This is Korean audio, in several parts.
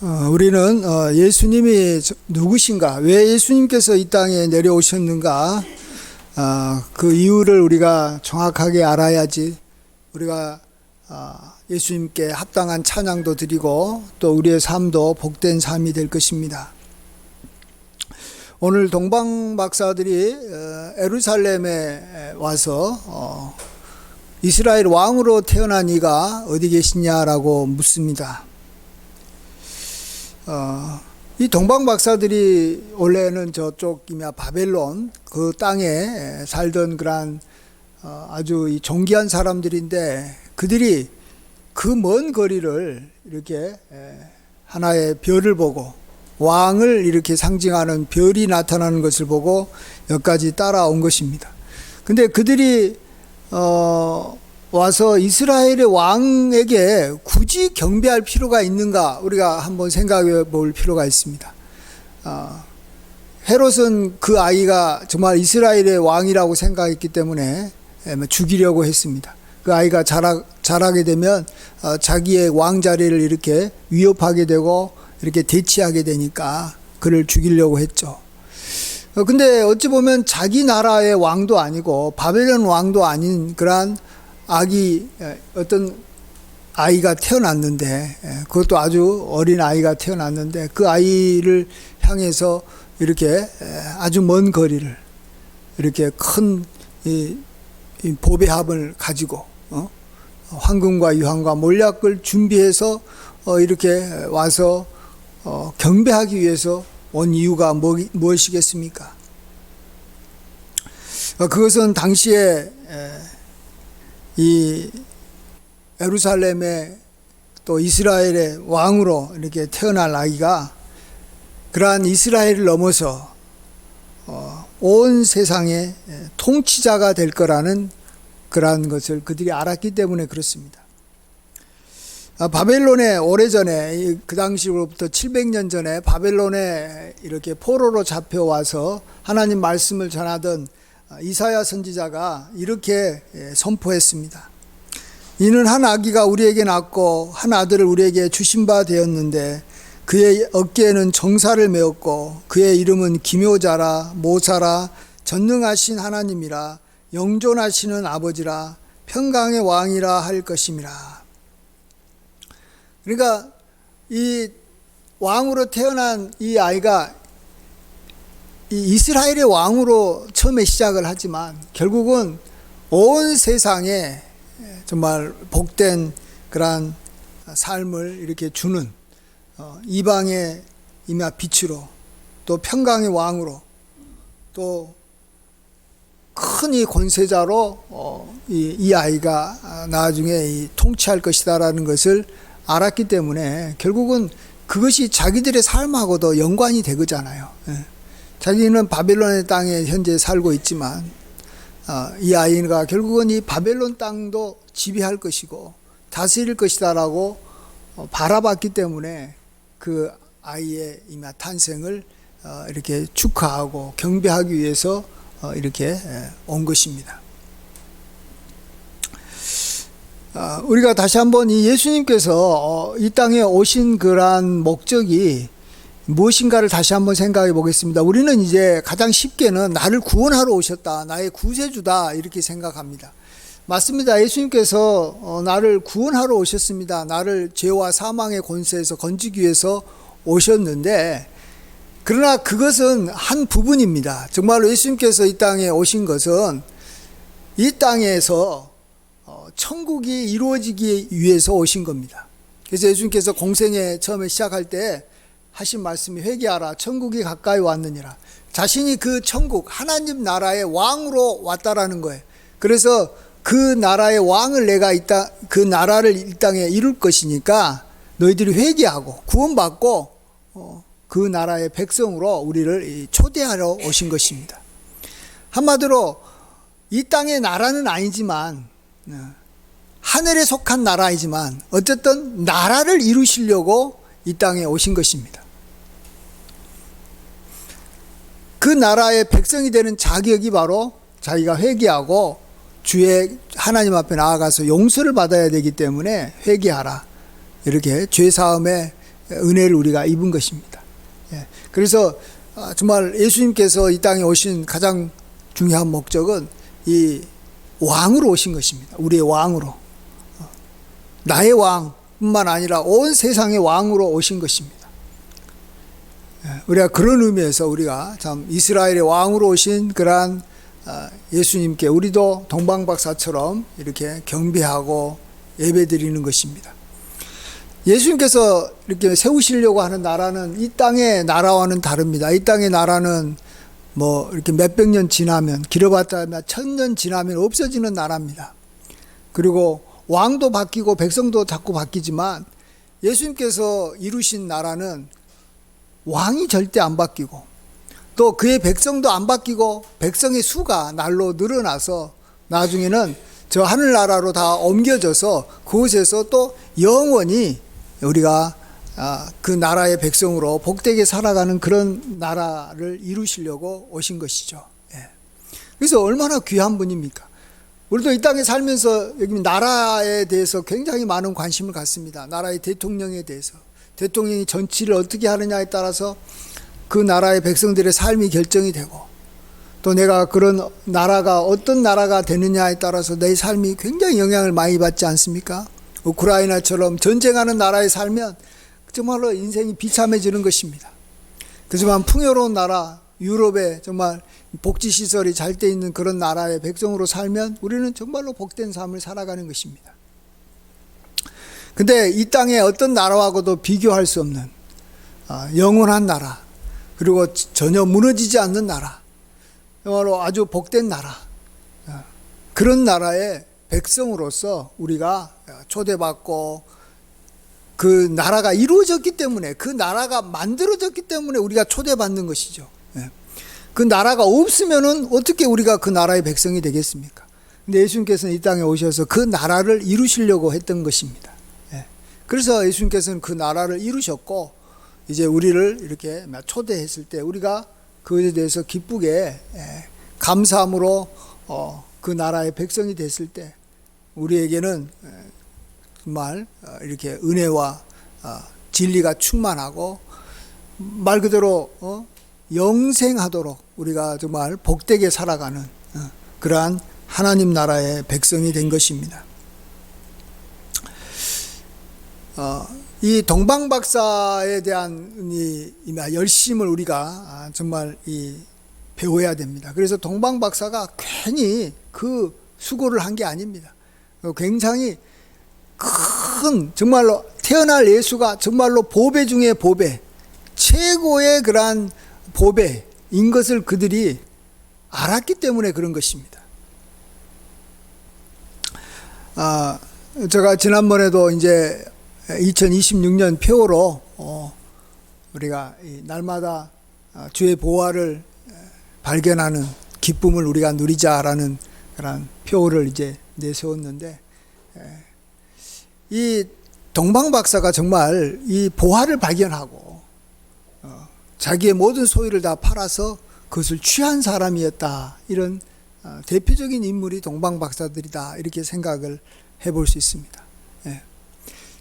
우리는 예수님이 누구신가, 왜 예수님께서 이 땅에 내려오셨는가, 그 이유를 우리가 정확하게 알아야지 우리가 예수님께 합당한 찬양도 드리고 또 우리의 삶도 복된 삶이 될 것입니다. 오늘 동방 박사들이 예루살렘에 와서 이스라엘 왕으로 태어난 이가 어디 계시냐라고 묻습니다. 이 동방 박사들이 원래는 저쪽이며 바벨론 그 땅에 살던 그런 아주 존귀한 사람들인데, 그들이 그 먼 거리를 이렇게 하나의 별을 보고, 왕을 이렇게 상징하는 별이 나타나는 것을 보고 여기까지 따라온 것입니다. 근데 그들이 와서 이스라엘의 왕에게 굳이 경배할 필요가 있는가, 우리가 한번 생각해 볼 필요가 있습니다. 헤롯은 그 아이가 정말 이스라엘의 왕이라고 생각했기 때문에 죽이려고 했습니다. 그 아이가 자라게 되면 자기의 왕 자리를 이렇게 위협하게 되고 이렇게 대치하게 되니까 그를 죽이려고 했죠. 근데 어찌 보면 자기 나라의 왕도 아니고 바벨론 왕도 아닌 그러한 어떤 아이가 태어났는데, 그것도 아주 어린 아이가 태어났는데, 그 아이를 향해서 이렇게 아주 먼 거리를 이렇게 큰 보배합을 가지고 황금과 유황과 몰약을 준비해서 이렇게 와서 경배하기 위해서 온 이유가 무엇이겠습니까? 그것은 당시에 이 예루살렘의 또 이스라엘의 왕으로 이렇게 태어날 아이가 그러한 이스라엘을 넘어서 온 세상의 통치자가 될 거라는 그러한 것을 그들이 알았기 때문에 그렇습니다. 바벨론에 오래전에, 그 당시로부터 700년 전에 바벨론에 이렇게 포로로 잡혀와서 하나님 말씀을 전하던 이사야 선지자가 이렇게 선포했습니다. 이는 한 아기가 우리에게 낳고 한 아들을 우리에게 주신 바 되었는데, 그의 어깨에는 정사를 메었고 그의 이름은 기묘자라, 모사라, 전능하신 하나님이라, 영존하시는 아버지라, 평강의 왕이라 할 것임이라. 그러니까 이 왕으로 태어난 이 아이가 이 이스라엘의 왕으로 처음에 시작을 하지만 결국은 온 세상에 정말 복된 그러한 삶을 이렇게 주는 이방의 이마 빛으로, 또 평강의 왕으로, 또 큰 이 권세자로 이 아이가 나중에 통치할 것이다라는 것을 알았기 때문에 결국은 그것이 자기들의 삶하고도 연관이 되거잖아요. 자기는 바벨론의 땅에 현재 살고 있지만 이 아이가 결국은 이 바벨론 땅도 지배할 것이고 다스릴 것이다라고 바라봤기 때문에 그 아이의 이마 탄생을 이렇게 축하하고 경배하기 위해서 이렇게 온 것입니다. 우리가 다시 한번 이 예수님께서 이 땅에 오신 그러한 목적이 무엇인가를 다시 한번 생각해 보겠습니다. 우리는 이제 가장 쉽게는 나를 구원하러 오셨다, 나의 구세주다, 이렇게 생각합니다. 맞습니다. 예수님께서 나를 구원하러 오셨습니다. 나를 죄와 사망의 권세에서 건지기 위해서 오셨는데, 그러나 그것은 한 부분입니다. 정말로 예수님께서 이 땅에 오신 것은 이 땅에서 천국이 이루어지기 위해서 오신 겁니다. 그래서 예수님께서 공생애 처음에 시작할 때 하신 말씀이 회개하라, 천국이 가까이 왔느니라. 자신이 그 천국, 하나님 나라의 왕으로 왔다라는 거예요. 그래서 그 나라의 왕을 내가 그 나라를 이 땅에 이룰 것이니까 너희들이 회개하고 구원받고 그 나라의 백성으로 우리를 초대하러 오신 것입니다. 한마디로 이 땅의 나라는 아니지만, 하늘에 속한 나라이지만 어쨌든 나라를 이루시려고 이 땅에 오신 것입니다. 그 나라의 백성이 되는 자격이 바로 자기가 회개하고 주의 하나님 앞에 나아가서 용서를 받아야 되기 때문에 회개하라, 이렇게 죄사함의 은혜를 우리가 입은 것입니다. 그래서 정말 예수님께서 이 땅에 오신 가장 중요한 목적은 이 왕으로 오신 것입니다. 우리의 왕으로. 나의 왕뿐만 아니라 온 세상의 왕으로 오신 것입니다. 우리가 그런 의미에서 우리가 참 이스라엘의 왕으로 오신 그러한 예수님께 우리도 동방박사처럼 이렇게 경배하고 예배드리는 것입니다. 예수님께서 이렇게 세우시려고 하는 나라는 이 땅의 나라와는 다릅니다. 이 땅의 나라는 뭐 이렇게 몇백 년 지나면, 길어봤다 하면 1000년 지나면 없어지는 나라입니다. 그리고 왕도 바뀌고 백성도 자꾸 바뀌지만 예수님께서 이루신 나라는 왕이 절대 안 바뀌고 또 그의 백성도 안 바뀌고 백성의 수가 날로 늘어나서 나중에는 저 하늘나라로 다 옮겨져서 그곳에서 또 영원히 우리가 그 나라의 백성으로 복되게 살아가는 그런 나라를 이루시려고 오신 것이죠. 그래서 얼마나 귀한 분입니까? 우리도 이 땅에 살면서 여기 나라에 대해서 굉장히 많은 관심을 갖습니다. 나라의 대통령에 대해서. 대통령이 정치를 어떻게 하느냐에 따라서 그 나라의 백성들의 삶이 결정이 되고 또 내가 그런 나라가 어떤 나라가 되느냐에 따라서 내 삶이 굉장히 영향을 많이 받지 않습니까? 우크라이나처럼 전쟁하는 나라에 살면 정말로 인생이 비참해지는 것입니다. 그렇지만 풍요로운 나라, 유럽에 정말 복지시설이 잘 돼 있는 그런 나라의 백성으로 살면 우리는 정말로 복된 삶을 살아가는 것입니다. 근데 이 땅의 어떤 나라하고도 비교할 수 없는 영원한 나라, 그리고 전혀 무너지지 않는 나라, 정말로 아주 복된 나라, 그런 나라의 백성으로서 우리가 초대받고 그 나라가 이루어졌기 때문에, 그 나라가 만들어졌기 때문에 우리가 초대받는 것이죠. 그 나라가 없으면은 어떻게 우리가 그 나라의 백성이 되겠습니까? 근데 예수님께서는 이 땅에 오셔서 그 나라를 이루시려고 했던 것입니다. 그래서 예수님께서는 그 나라를 이루셨고 이제 우리를 이렇게 초대했을 때 우리가 그것에 대해서 기쁘게 감사함으로 그 나라의 백성이 됐을 때 우리에게는 정말 이렇게 은혜와 진리가 충만하고 말 그대로 영생하도록 우리가 정말 복되게 살아가는 그러한 하나님 나라의 백성이 된 것입니다. 이 동방박사에 대한 이 열심을 우리가 정말 배워야 됩니다. 그래서 동방박사가 괜히 그 수고를 한 게 아닙니다. 굉장히 큰 정말로 태어날 예수가 정말로 보배 중에 보배, 최고의 그러한 보배인 것을 그들이 알았기 때문에 그런 것입니다. 제가 지난번에도 이제 2026년 표어로 우리가 날마다 주의 보화를 발견하는 기쁨을 우리가 누리자라는 그런 표어를 이제 내세웠는데, 이 동방박사가 정말 이 보화를 발견하고 자기의 모든 소유를 다 팔아서 그것을 취한 사람이었다. 이런 대표적인 인물이 동방박사들이다. 이렇게 생각을 해볼 수 있습니다.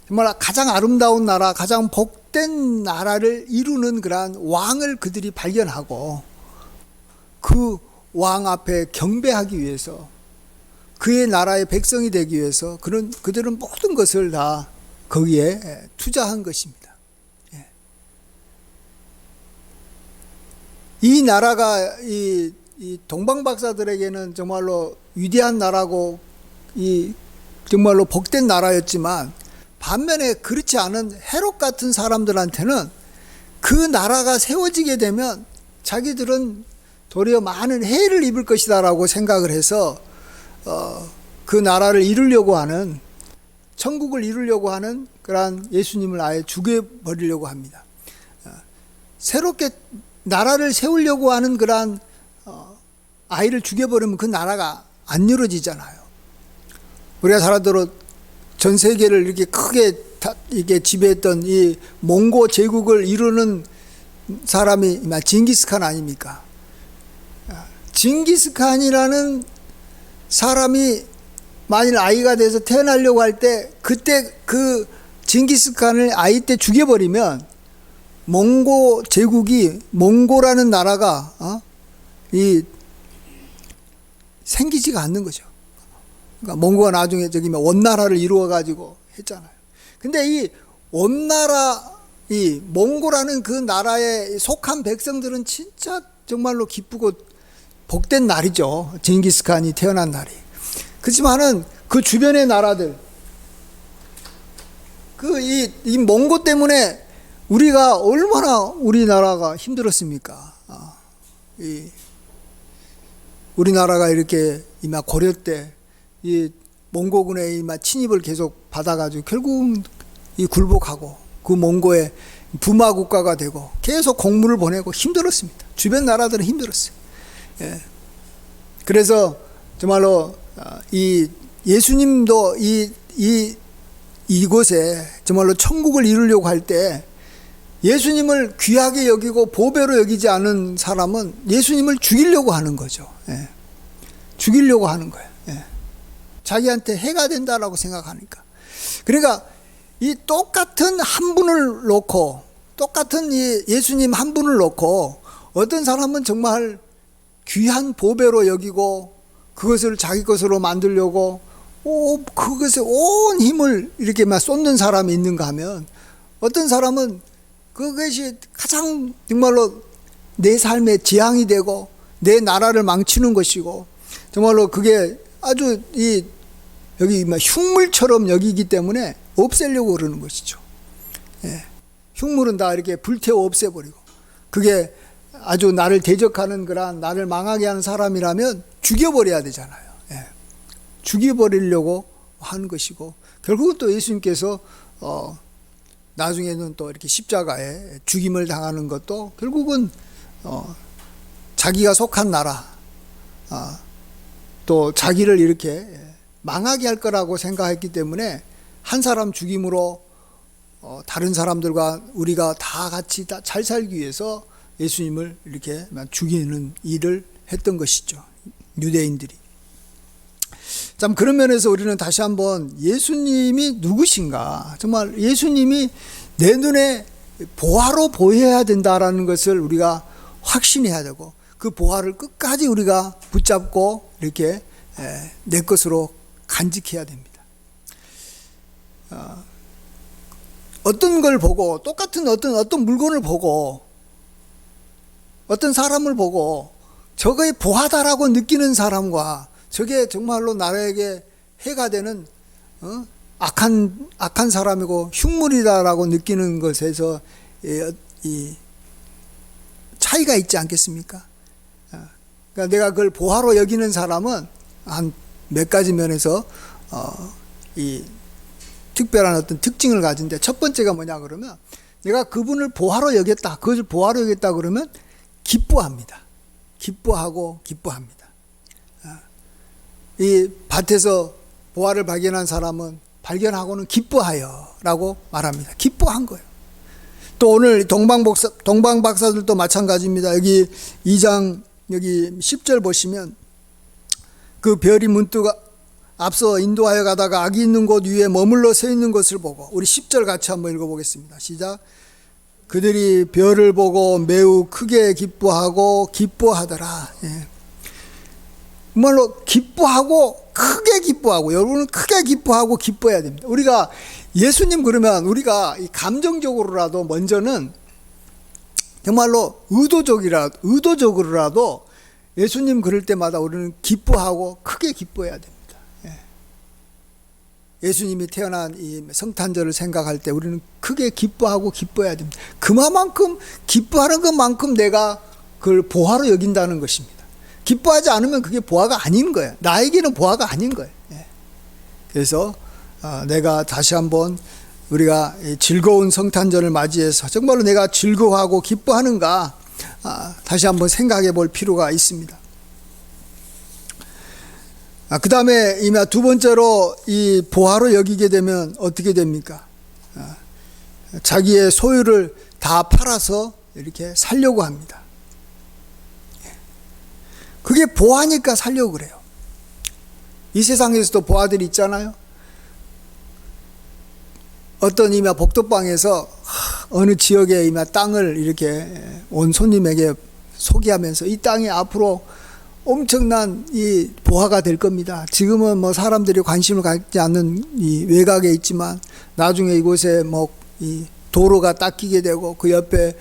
정말 가장 아름다운 나라, 가장 복된 나라를 이루는 그러한 왕을 그들이 발견하고 그 왕 앞에 경배하기 위해서, 그의 나라의 백성이 되기 위해서 그들은 모든 것을 다 거기에 투자한 것입니다. 이 나라가 이 동방박사들에게는 정말로 위대한 나라고 정말로 복된 나라였지만, 반면에 그렇지 않은 헤롯 같은 사람들한테는 그 나라가 세워지게 되면 자기들은 도리어 많은 해를 입을 것이다라고 생각을 해서 그 나라를 이루려고 하는, 천국을 이루려고 하는 그러한 예수님을 아예 죽여버리려고 합니다. 새롭게 나라를 세우려고 하는 그러한 아이를 죽여버리면 그 나라가 안 이루어지잖아요. 우리가 살아도록 전 세계를 이렇게 크게 이게 지배했던 이 몽고 제국을 이루는 사람이 징기스칸 아닙니까? 징기스칸이라는 사람이 만일 아이가 돼서 태어나려고 할 때, 그때 그 징기스칸을 아이 때 죽여버리면 몽고 제국이, 몽고라는 나라가 생기지가 않는 거죠. 그러니까 몽고가 나중에 저기 원나라를 이루어가지고 했잖아요. 근데 이 원나라, 이 몽고라는 그 나라에 속한 백성들은 진짜 정말로 기쁘고 복된 날이죠. 징기스칸이 태어난 날이. 그렇지만은 그 주변의 나라들, 이 몽고 때문에 우리가 얼마나 우리나라가 힘들었습니까? 우리나라가 이렇게 이마 고려 때 이 몽고군의 이마 침입을 계속 받아가지고 결국 이 굴복하고 그 몽고의 부마 국가가 되고 계속 공물을 보내고 힘들었습니다. 주변 나라들은 힘들었어요. 예. 그래서 정말로 이 예수님도 이곳에 정말로 천국을 이루려고 할 때 예수님을 귀하게 여기고 보배로 여기지 않은 사람은 예수님을 죽이려고 하는 거죠. 예. 죽이려고 하는 거예요. 예. 자기한테 해가 된다라고 생각하니까. 그러니까 이 똑같은 한 분을 놓고, 똑같은 이 예수님 한 분을 놓고 어떤 사람은 정말 귀한 보배로 여기고 그것을 자기 것으로 만들려고 그것에 온 힘을 이렇게 막 쏟는 사람이 있는가 하면, 어떤 사람은 그것이 가장 정말로 내 삶의 지향이 되고 내 나라를 망치는 것이고 정말로 그게 아주 여기 막 흉물처럼 여기기 때문에 없애려고 그러는 것이죠. 예. 흉물은 다 이렇게 불태워 없애버리고, 그게 아주 나를 대적하는 그런 나를 망하게 하는 사람이라면 죽여버려야 되잖아요. 예. 죽여버리려고 하는 것이고, 결국은 또 예수님께서 나중에는 또 이렇게 십자가에 죽임을 당하는 것도 결국은 자기가 속한 나라, 또 자기를 이렇게 망하게 할 거라고 생각했기 때문에 한 사람 죽임으로 다른 사람들과 우리가 다 같이 다 잘 살기 위해서 예수님을 이렇게 죽이는 일을 했던 것이죠. 유대인들이. 참, 그런 면에서 우리는 다시 한번 예수님이 누구신가, 정말 예수님이 내 눈에 보화로 보여야 된다라는 것을 우리가 확신해야 되고, 그 보화를 끝까지 우리가 붙잡고 이렇게 내 것으로 간직해야 됩니다. 어떤 걸 보고, 똑같은 어떤 물건을 보고, 어떤 사람을 보고 저거의 보하다라고 느끼는 사람과 저게 정말로 나에게 해가 되는 악한 사람이고 흉물이다라고 느끼는 것에서 이 차이가 있지 않겠습니까? 그러니까 내가 그걸 보화로 여기는 사람은 한 몇 가지 면에서 이 특별한 어떤 특징을 가진데, 첫 번째가 뭐냐 그러면, 내가 그분을 보화로 여겼다, 그것을 보화로 여겼다 그러면 기뻐합니다. 기뻐합니다. 이 밭에서 보화를 발견한 사람은 발견하고는 기뻐하여 라고 말합니다. 기뻐한 거예요. 또 오늘 동방박사들도 마찬가지입니다. 여기 2장 여기 10절 보시면, 그 별이 문득 앞서 인도하여 가다가 악이 있는 곳 위에 머물러 서 있는 것을 보고, 우리 10절 같이 한번 읽어보겠습니다. 시작. 그들이 별을 보고 매우 크게 기뻐하고 기뻐하더라. 예. 정말로 기뻐하고 크게 기뻐하고, 여러분은 크게 기뻐하고 기뻐해야 됩니다. 우리가 예수님 그러면 우리가 감정적으로라도 먼저는 정말로 의도적으로라도 예수님 그럴 때마다 우리는 기뻐하고 크게 기뻐해야 됩니다. 예수님이 태어난 이 성탄절을 생각할 때 우리는 크게 기뻐하고 기뻐해야 됩니다. 그만큼 기뻐하는 것만큼 내가 그걸 보화로 여긴다는 것입니다. 기뻐하지 않으면 그게 보화가 아닌 거예요. 나에게는 보화가 아닌 거예요. 그래서 내가 다시 한번 우리가 즐거운 성탄절을 맞이해서 정말로 내가 즐거워하고 기뻐하는가 다시 한번 생각해 볼 필요가 있습니다. 그 다음에 이미 두 번째로 이 보화로 여기게 되면 어떻게 됩니까? 자기의 소유를 다 팔아서 이렇게 살려고 합니다. 그게 보화니까 살려고 그래요. 이 세상에서도 보화들이 있잖아요. 어떤 이마 복덕방에서 어느 지역에 이마 땅을 이렇게 온 손님에게 소개하면서 이 땅이 앞으로 엄청난 이 보화가 될 겁니다. 지금은 뭐 사람들이 관심을 갖지 않는 이 외곽에 있지만 나중에 이곳에 뭐 이 도로가 닦이게 되고 그 옆에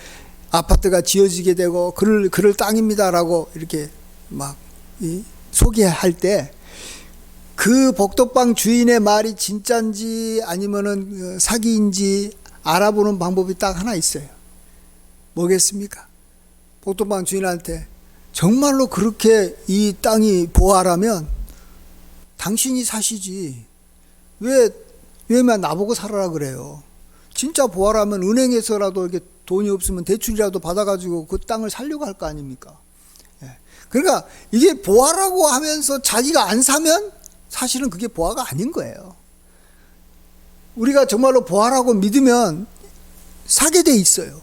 아파트가 지어지게 되고 그럴 땅입니다라고 이렇게 막 이 소개할 때 그 복덕방 주인의 말이 진짜인지 아니면은 사기인지 알아보는 방법이 딱 하나 있어요. 뭐겠습니까? 복덕방 주인한테 정말로 그렇게 이 땅이 보화라면 당신이 사시지 왜만 나보고 살아라 그래요. 진짜 보화라면 은행에서라도 이렇게 돈이 없으면 대출이라도 받아가지고 그 땅을 살려고 할 거 아닙니까? 그러니까 이게 보화라고 하면서 자기가 안 사면 사실은 그게 보화가 아닌 거예요. 우리가 정말로 보화라고 믿으면 사게 돼 있어요.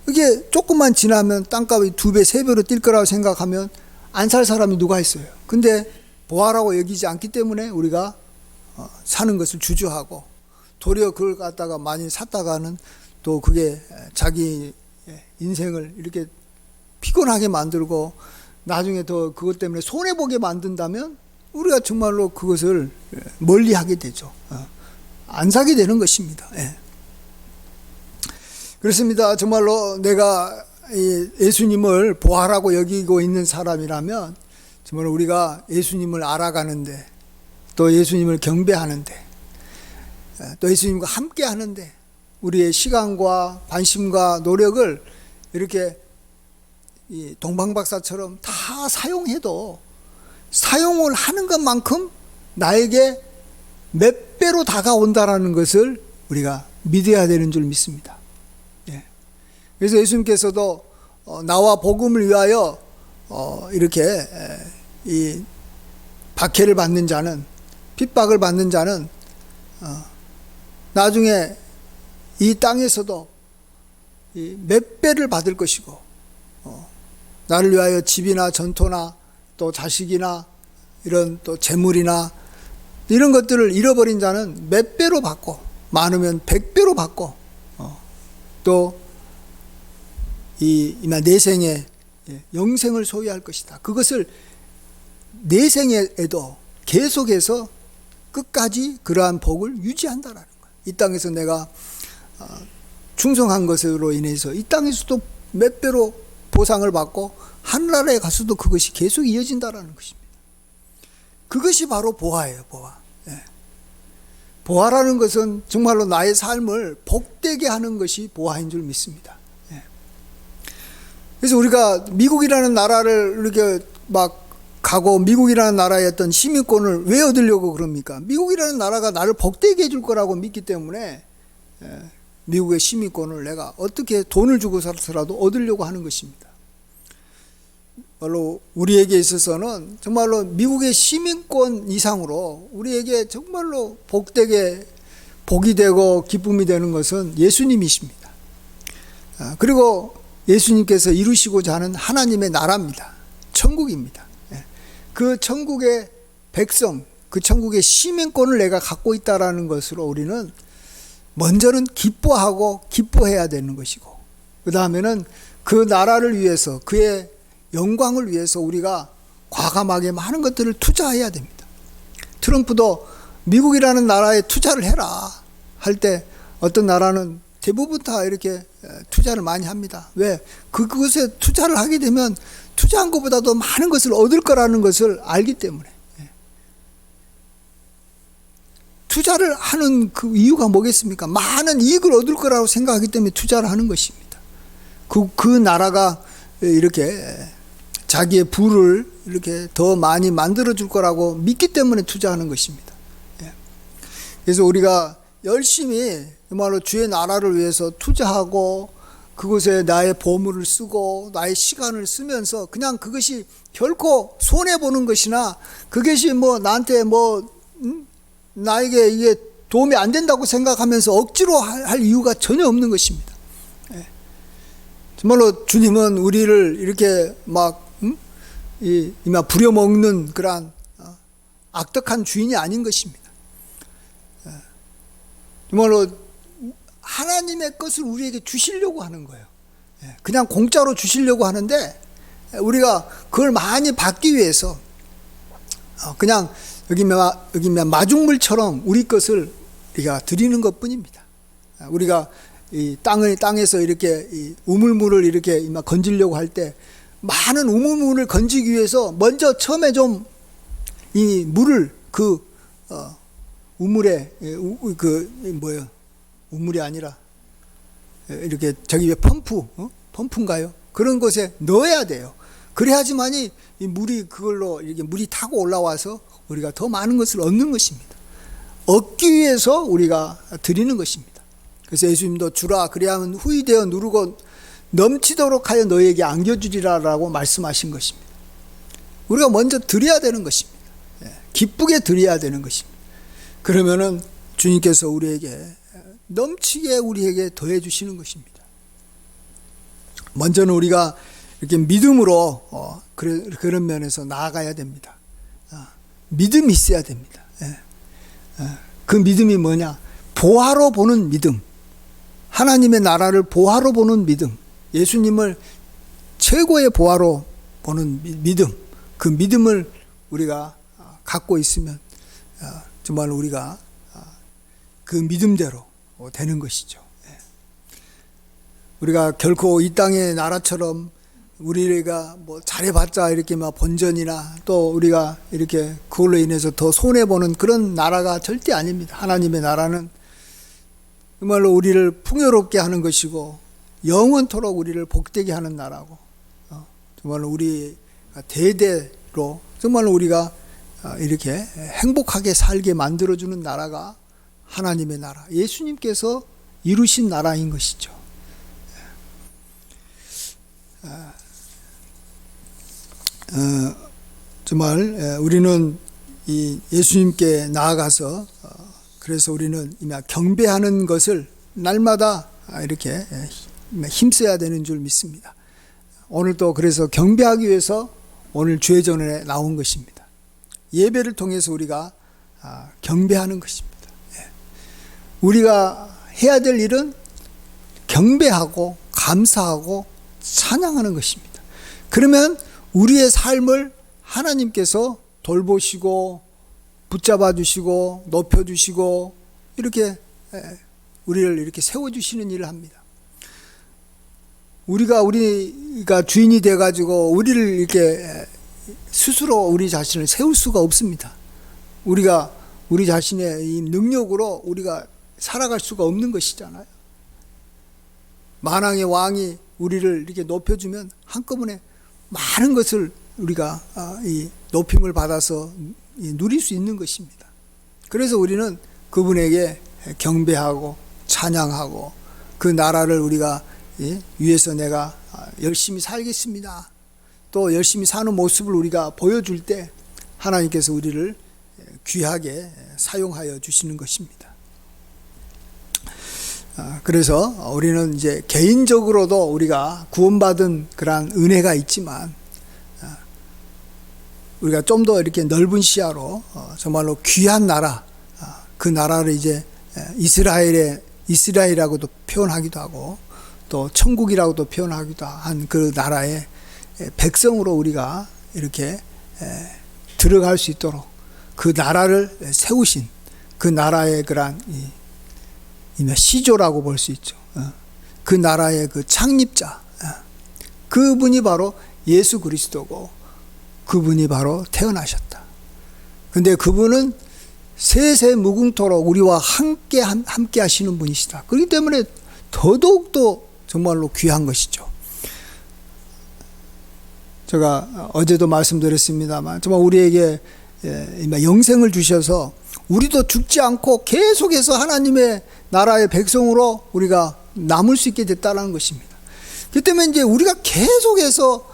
이게 조금만 지나면 땅값이 2배, 3배로 뛸 거라고 생각하면 안 살 사람이 누가 있어요. 근데 보화라고 여기지 않기 때문에 우리가 사는 것을 주저하고 도리어 그걸 갖다가 많이 샀다가는 또 그게 자기 인생을 이렇게 피곤하게 만들고 나중에 더 그것 때문에 손해보게 만든다면 우리가 정말로 그것을 멀리 하게 되죠. 안 사게 되는 것입니다. 그렇습니다. 정말로 내가 예수님을 보아라고 여기고 있는 사람이라면 정말 우리가 예수님을 알아가는데 또 예수님을 경배하는데 또 예수님과 함께 하는데 우리의 시간과 관심과 노력을 이렇게 이 동방박사처럼 다 사용해도 사용을 하는 것만큼 나에게 몇 배로 다가온다라는 것을 우리가 믿어야 되는 줄 믿습니다. 그래서 예수님께서도 나와 복음을 위하여 이렇게 이 박해를 받는 자는 핍박을 받는 자는 나중에 이 땅에서도 몇 배를 받을 것이고 나를 위하여 집이나 전토나 또 자식이나 이런 또 재물이나 이런 것들을 잃어버린 자는 몇 배로 받고 많으면 100배로 받고 또 이마 내생에 영생을 소유할 것이다. 그것을 내생에도 계속해서 끝까지 그러한 복을 유지한다라는 거예요. 이 땅에서 내가 충성한 것으로 인해서 이 땅에서도 몇 배로 보상을 받고 하늘나라에 가서도 그것이 계속 이어진다라는 것입니다. 그것이 바로 보화예요. 보화. 보화라는 것은 정말로 나의 삶을 복되게 하는 것이 보화인 줄 믿습니다. 그래서 우리가 미국이라는 나라를 이렇게 막 가고 미국이라는 나라의 어떤 시민권을 왜 얻으려고 그럽니까? 미국이라는 나라가 나를 복되게 해줄 거라고 믿기 때문에 미국의 시민권을 내가 어떻게 돈을 주고서라도 얻으려고 하는 것입니다. 물론 우리에게 있어서는 정말로 미국의 시민권 이상으로 우리에게 정말로 복되게 복이 되고 기쁨이 되는 것은 예수님이십니다. 그리고 예수님께서 이루시고자 하는 하나님의 나라입니다. 천국입니다. 그 천국의 백성, 그 천국의 시민권을 내가 갖고 있다라는 것으로 우리는 먼저는 기뻐하고 기뻐해야 되는 것이고 그 다음에는 그 나라를 위해서 그의 영광을 위해서 우리가 과감하게 많은 것들을 투자해야 됩니다. 트럼프도 미국이라는 나라에 투자를 해라 할 때 어떤 나라는 대부분 다 이렇게 투자를 많이 합니다. 왜? 그것에 투자를 하게 되면 투자한 것보다도 많은 것을 얻을 거라는 것을 알기 때문에. 투자를 하는 그 이유가 뭐겠습니까? 많은 이익을 얻을 거라고 생각하기 때문에 투자를 하는 것입니다. 그 나라가 이렇게 자기의 부를 이렇게 더 많이 만들어 줄 거라고 믿기 때문에 투자하는 것입니다. 그래서 우리가 열심히 정말로 주의 나라를 위해서 투자하고 그곳에 나의 보물을 쓰고 나의 시간을 쓰면서 그냥 그것이 결코 손해보는 것이나 그것이 뭐 나한테 나에게 이게 도움이 안 된다고 생각하면서 억지로 할 이유가 전혀 없는 것입니다. 정말로 주님은 우리를 이렇게 이마 부려먹는 그러한 악덕한 주인이 아닌 것입니다. 정말로 하나님의 것을 우리에게 주시려고 하는 거예요. 그냥 공짜로 주시려고 하는데 우리가 그걸 많이 받기 위해서 그냥 여기 마중물처럼 우리 것을 우리가 드리는 것뿐입니다. 우리가 이 땅에서 이렇게 이 우물물을 이렇게 건지려고 할 때 많은 우물물을 건지기 위해서 먼저 처음에 좀 이 물을 우물에 우물이 아니라 이렇게 저기 왜 펌프인가요? 그런 곳에 넣어야 돼요. 그래야지만이 이 물이 그걸로 이렇게 물이 타고 올라와서 우리가 더 많은 것을 얻는 것입니다. 얻기 위해서 우리가 드리는 것입니다. 그래서 예수님도 주라 그리하면 후히 되어 누르고 넘치도록 하여 너에게 안겨주리라라고 말씀하신 것입니다. 우리가 먼저 드려야 되는 것입니다. 기쁘게 드려야 되는 것입니다. 그러면은 주님께서 우리에게 넘치게 우리에게 더해 주시는 것입니다. 먼저는 우리가 이렇게 믿음으로 그런 면에서 나아가야 됩니다. 믿음이 있어야 됩니다. 그 믿음이 뭐냐? 보화로 보는 믿음. 하나님의 나라를 보화로 보는 믿음. 예수님을 최고의 보화로 보는 믿음. 그 믿음을 우리가 갖고 있으면 정말 우리가 그 믿음대로 되는 것이죠. 우리가 결코 이 땅의 나라처럼 우리가 뭐 잘해봤자 이렇게 막 본전이나 또 우리가 이렇게 그걸로 인해서 더 손해보는 그런 나라가 절대 아닙니다. 하나님의 나라는 정말로 우리를 풍요롭게 하는 것이고 영원토록 우리를 복되게 하는 나라고 정말로 우리가 대대로 정말로 우리가 이렇게 행복하게 살게 만들어주는 나라가 하나님의 나라, 예수님께서 이루신 나라인 것이죠. 정말 우리는 이 예수님께 나아가서 그래서 우리는 경배하는 것을 날마다 이렇게 힘써야 되는 줄 믿습니다. 오늘도 그래서 경배하기 위해서 오늘 주회전에 나온 것입니다. 예배를 통해서 우리가 경배하는 것입니다. 우리가 해야 될 일은 경배하고 감사하고 찬양하는 것입니다. 그러면 우리의 삶을 하나님께서 돌보시고 붙잡아 주시고 높여 주시고 이렇게 우리를 이렇게 세워 주시는 일을 합니다. 우리가 주인이 돼 가지고 우리를 이렇게 스스로 우리 자신을 세울 수가 없습니다. 우리가 우리 자신의 이 능력으로 우리가 살아갈 수가 없는 것이잖아요. 만왕의 왕이 우리를 이렇게 높여주면 한꺼번에 많은 것을 우리가 이 높임을 받아서 누릴 수 있는 것입니다. 그래서 우리는 그분에게 경배하고 찬양하고 그 나라를 우리가 위해서 내가 열심히 살겠습니다. 또 열심히 사는 모습을 우리가 보여줄 때 하나님께서 우리를 귀하게 사용하여 주시는 것입니다. 그래서 우리는 이제 개인적으로도 우리가 구원받은 그러한 은혜가 있지만 우리가 좀 더 이렇게 넓은 시야로 정말로 귀한 나라, 그 나라를 이제 이스라엘이라고도 표현하기도 하고 또 천국이라고도 표현하기도 한 그 나라의 백성으로 우리가 이렇게 들어갈 수 있도록 그 나라를 세우신 그 나라의 그러한 시조라고 볼 수 있죠. 그 나라의 그 창립자, 그분이 바로 예수 그리스도고 그분이 바로 태어나셨다. 근데 그분은 세세 무궁토록 우리와 함께 하시는 분이시다. 그렇기 때문에 더더욱더 정말로 귀한 것이죠. 제가 어제도 말씀드렸습니다만 정말 우리에게 영생을 주셔서 우리도 죽지 않고 계속해서 하나님의 나라의 백성으로 우리가 남을 수 있게 됐다는 것입니다. 그렇기 때문에 이제 우리가 계속해서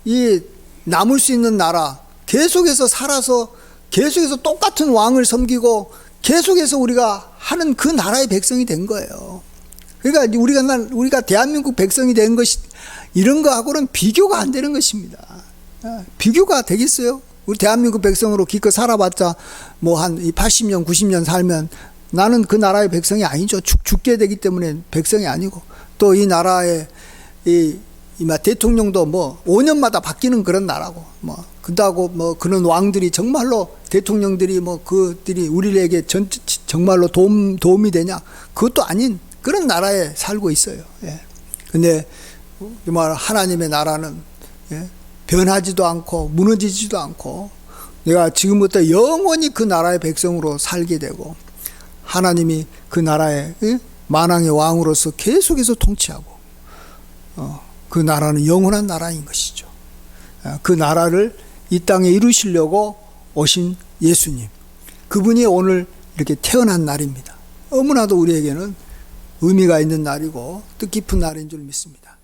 이 남을 수 있는 나라, 계속해서 살아서 계속해서 똑같은 왕을 섬기고 계속해서 우리가 하는 그 나라의 백성이 된 거예요. 그러니까 우리가 대한민국 백성이 된 것이 이런 거하고는 비교가 안 되는 것입니다. 비교가 되겠어요? 우리 대한민국 백성으로 기껏 살아봤자 뭐 한 80년, 90년 살면 나는 그 나라의 백성이 아니죠. 죽게 되기 때문에 백성이 아니고, 또 이 나라의 이 대통령도 뭐 5년마다 바뀌는 그런 나라고, 뭐 그다고 뭐 그런 왕들이 정말로, 대통령들이 뭐 그들이 우리에게 정말로 도움이 되냐? 그것도 아닌 그런 나라에 살고 있어요. 예. 근데 정말 하나님의 나라는, 예, 변하지도 않고 무너지지도 않고, 내가 지금부터 영원히 그 나라의 백성으로 살게 되고, 하나님이 그 나라의, 예? 만왕의 왕으로서 계속해서 통치하고, 그 나라는 영원한 나라인 것이죠. 그 나라를 이 땅에 이루시려고 오신 예수님, 그분이 오늘 이렇게 태어난 날입니다. 너무나도 우리에게는 의미가 있는 날이고 뜻깊은 날인 줄 믿습니다.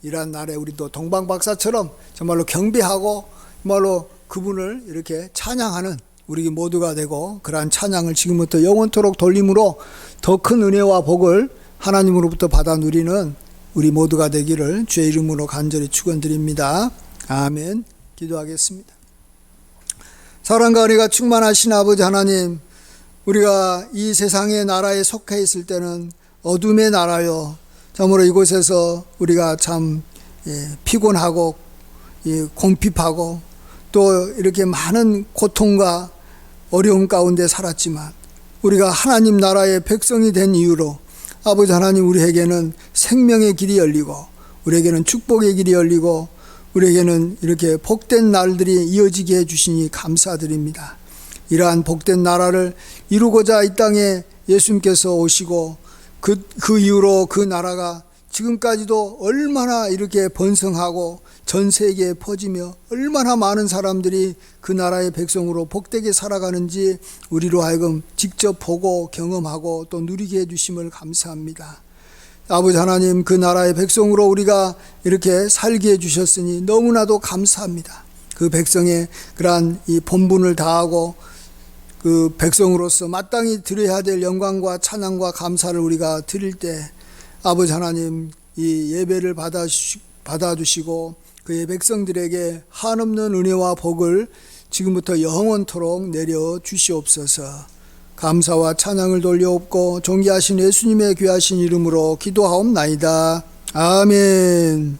이러한 날에 우리도 동방박사처럼 정말로 경배하고 정말로 그분을 이렇게 찬양하는 우리 모두가 되고, 그러한 찬양을 지금부터 영원토록 돌림으로 더 큰 은혜와 복을 하나님으로부터 받아 누리는 우리 모두가 되기를 주의 이름으로 간절히 축원드립니다. 아멘. 기도하겠습니다. 사랑과 은혜가 충만하신 아버지 하나님, 우리가 이 세상의 나라에 속해 있을 때는 어둠의 나라요, 참으로 이곳에서 우리가 참 피곤하고 궁핍하고 또 이렇게 많은 고통과 어려움 가운데 살았지만, 우리가 하나님 나라의 백성이 된 이유로 아버지 하나님, 우리에게는 생명의 길이 열리고, 우리에게는 축복의 길이 열리고, 우리에게는 이렇게 복된 날들이 이어지게 해주시니 감사드립니다. 이러한 복된 나라를 이루고자 이 땅에 예수님께서 오시고, 그 이후로 그 나라가 지금까지도 얼마나 이렇게 번성하고 전 세계에 퍼지며 얼마나 많은 사람들이 그 나라의 백성으로 복되게 살아가는지 우리로 하여금 직접 보고 경험하고 또 누리게 해주심을 감사합니다. 아버지 하나님, 그 나라의 백성으로 우리가 이렇게 살게 해주셨으니 너무나도 감사합니다. 그 백성의 그러한 이 본분을 다하고 그 백성으로서 마땅히 드려야 될 영광과 찬양과 감사를 우리가 드릴 때, 아버지 하나님, 이 예배를 받아주시고 그의 백성들에게 한없는 은혜와 복을 지금부터 영원토록 내려 주시옵소서. 감사와 찬양을 돌려옵고 존귀하신 예수님의 귀하신 이름으로 기도하옵나이다. 아멘.